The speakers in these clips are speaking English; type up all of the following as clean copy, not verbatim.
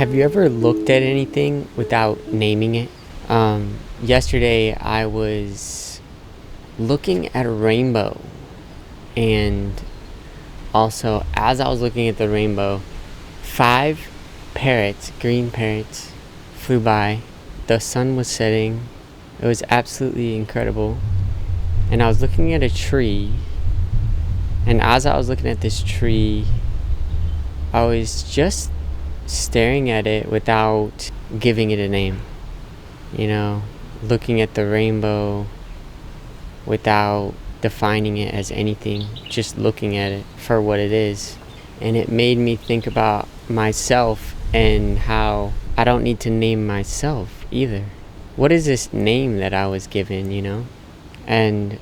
Have you ever looked at anything without naming it? Yesterday I was looking at a rainbow, and also as I was looking at the rainbow, five parrots, green parrots, flew by. The sun was setting. It was absolutely incredible. And I was looking at a tree, and as I was looking at this tree, I was just staring at it without giving it a name. You know, looking at the rainbow without defining it as anything, just looking at it for what it is. And it made me think about myself and how I don't need to name myself either. What is this name that I was given? And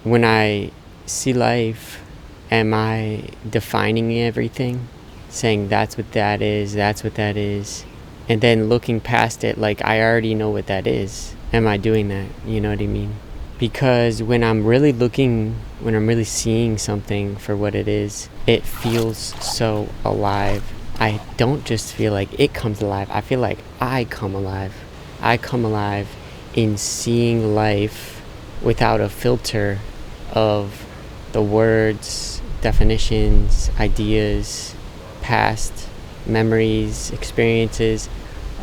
when I see life, am I defining everything? Saying that's what that is, and then looking past it like I already know what that is. Am I doing that? You know what I mean? Because when I'm really seeing something for what it is, it feels so alive. I don't just feel like it comes alive, I feel like I come alive. I come alive in seeing life without a filter of the words, definitions, ideas, past memories, experiences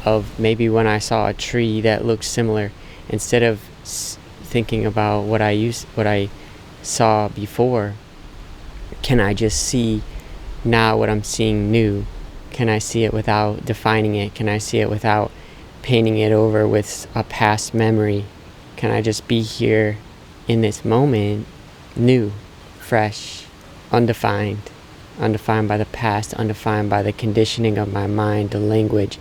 of maybe when I saw a tree that looked similar. Instead of thinking about what I saw before, can I just see now what I'm seeing new? Can I see it without defining it? Can I see it without painting it over with a past memory? Can I just be here in this moment, new, fresh, undefined by the past, undefined by the conditioning of my mind, the language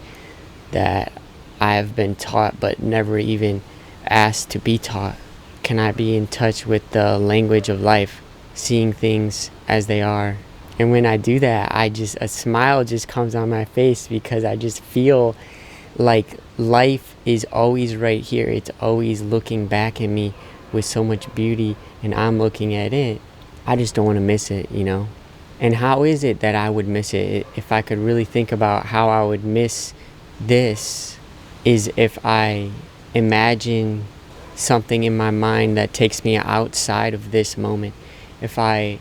that I have been taught but never even asked to be taught? Can I be in touch with the language of life, seeing things as they are? And when I do that, a smile just comes on my face, because I just feel like life is always right here. It's always looking back at me with so much beauty, and I'm looking at it. I just don't want to miss it. And how is it that I would miss it? If I could really think about how I would miss this, is if I imagine something in my mind that takes me outside of this moment. If I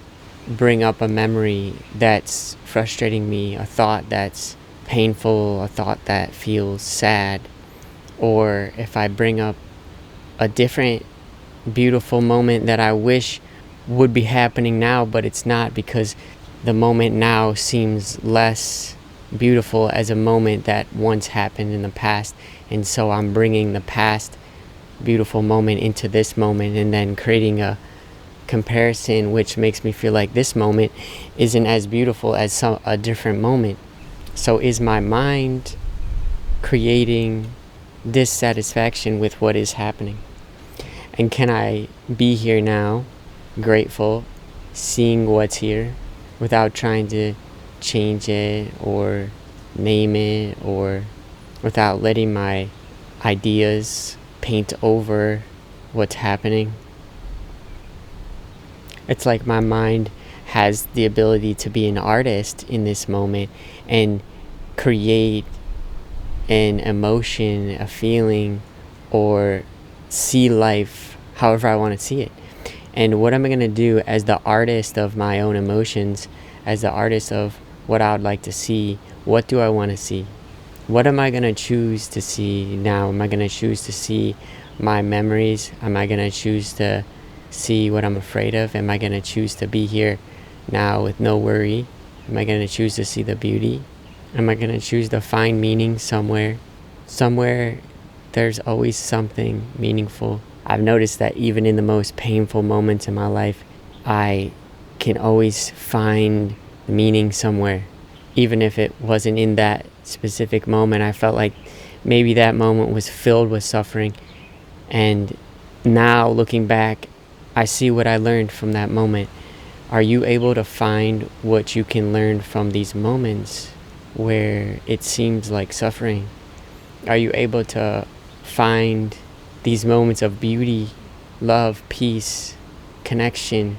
bring up a memory that's frustrating me, a thought that's painful, a thought that feels sad, or if I bring up a different beautiful moment that I wish would be happening now, but it's not, because the moment now seems less beautiful as a moment that once happened in the past. And so I'm bringing the past beautiful moment into this moment, and then creating a comparison which makes me feel like this moment isn't as beautiful as a different moment. So is my mind creating dissatisfaction with what is happening? And can I be here now, grateful, seeing what's here, without trying to change it or name it, or without letting my ideas paint over what's happening? It's like my mind has the ability to be an artist in this moment and create an emotion, a feeling, or see life however I want to see it. And what am I going to do as the artist of my own emotions, as the artist of what I would like to see? What do I want to see? What am I going to choose to see now? Am I going to choose to see my memories? Am I going to choose to see what I'm afraid of? Am I going to choose to be here now with no worry? Am I going to choose to see the beauty? Am I going to choose to find meaning somewhere? Somewhere there's always something meaningful. I've noticed that even in the most painful moments in my life, I can always find meaning somewhere. Even if it wasn't in that specific moment, I felt like maybe that moment was filled with suffering. And now looking back, I see what I learned from that moment. Are you able to find what you can learn from these moments where it seems like suffering? Are you able to find these moments of beauty, love, peace, connection,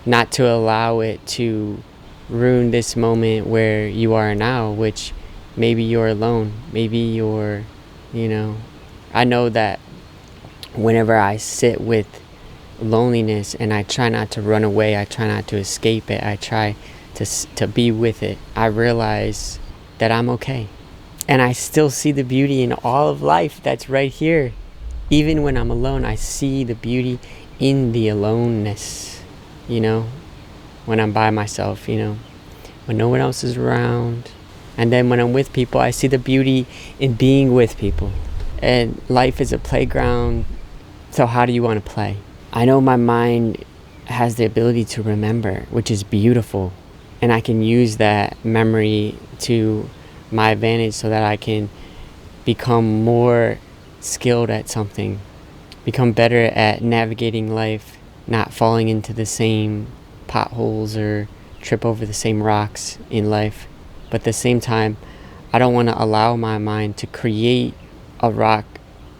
not to allow it to ruin this moment where you are now, which Maybe you're alone. Maybe you're, you know, I know that whenever I sit with loneliness and I try not to run away, I try not to escape it, I try to be with it, I realize that I'm okay. And I still see the beauty in all of life that's right here. Even when I'm alone, I see the beauty in the aloneness, you know, when I'm by myself, you know, when no one else is around. And then when I'm with people, I see the beauty in being with people. And life is a playground, so how do you want to play? I know my mind has the ability to remember, which is beautiful. And I can use that memory to my advantage so that I can become more skilled at something, become better at navigating life, not falling into the same potholes or trip over the same rocks in life. But at the same time, I don't want to allow my mind to create a rock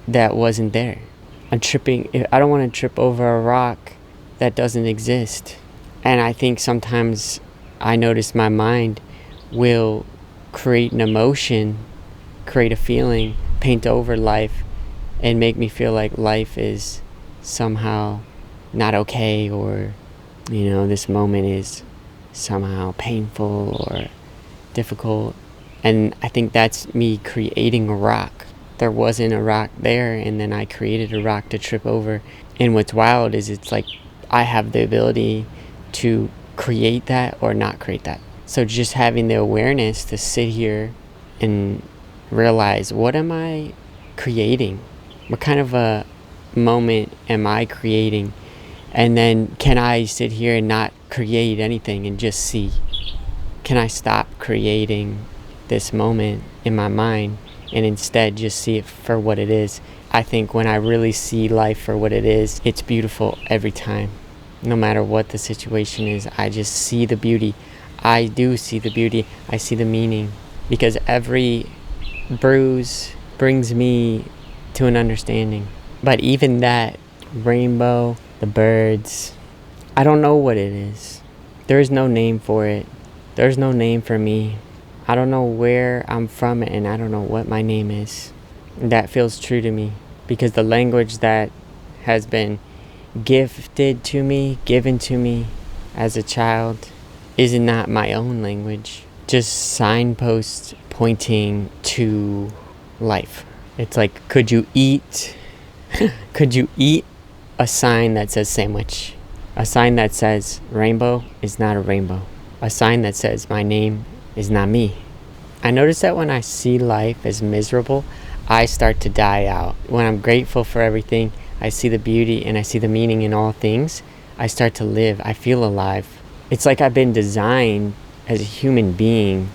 that wasn't there. I don't want to trip over a rock that doesn't exist. And I think sometimes I notice my mind will create an emotion, create a feeling, paint over life, and make me feel like life is somehow not okay, or, you know, this moment is somehow painful or difficult. And I think that's me creating a rock. There wasn't a rock there, and then I created a rock to trip over. And what's wild is it's like I have the ability to create that or not create that. So just having the awareness to sit here and realize, what am I creating? What kind of a moment am I creating? And then can I sit here and not create anything and just see? Can I stop creating this moment in my mind and instead just see it for what it is? I think when I really see life for what it is, it's beautiful every time. No matter what the situation is, I just see the beauty. I do see the beauty. I see the meaning. Because every bruise brings me to an understanding. But even that rainbow, the birds, I don't know what it is. There is no name for it. There's no name for me. I don't know where I'm from, and I don't know what my name is. That feels true to me, because the language that has been given to me as a child is not my own language. Just signposts pointing to life. It's like, could you eat a sign that says sandwich? A sign that says rainbow is not a rainbow. A sign that says my name is not me. I notice that when I see life as miserable, I start to die out. When I'm grateful for everything, I see the beauty and I see the meaning in all things, I start to live. I feel alive. It's like I've been designed as a human being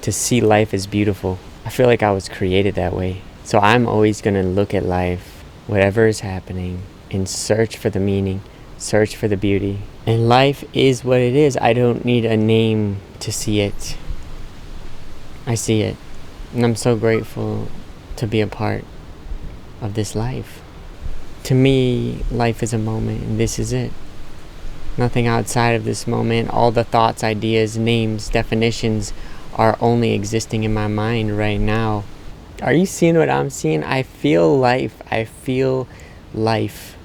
to see life as beautiful. I feel like I was created that way. So I'm always going to look at life, whatever is happening, and search for the meaning, search for the beauty. And life is what it is. I don't need a name to see it. I see it. And I'm so grateful to be a part of this life. To me, life is a moment, and this is it. Nothing outside of this moment. All the thoughts, ideas, names, definitions are only existing in my mind right now. Are you seeing what I'm seeing? I feel life. I feel life.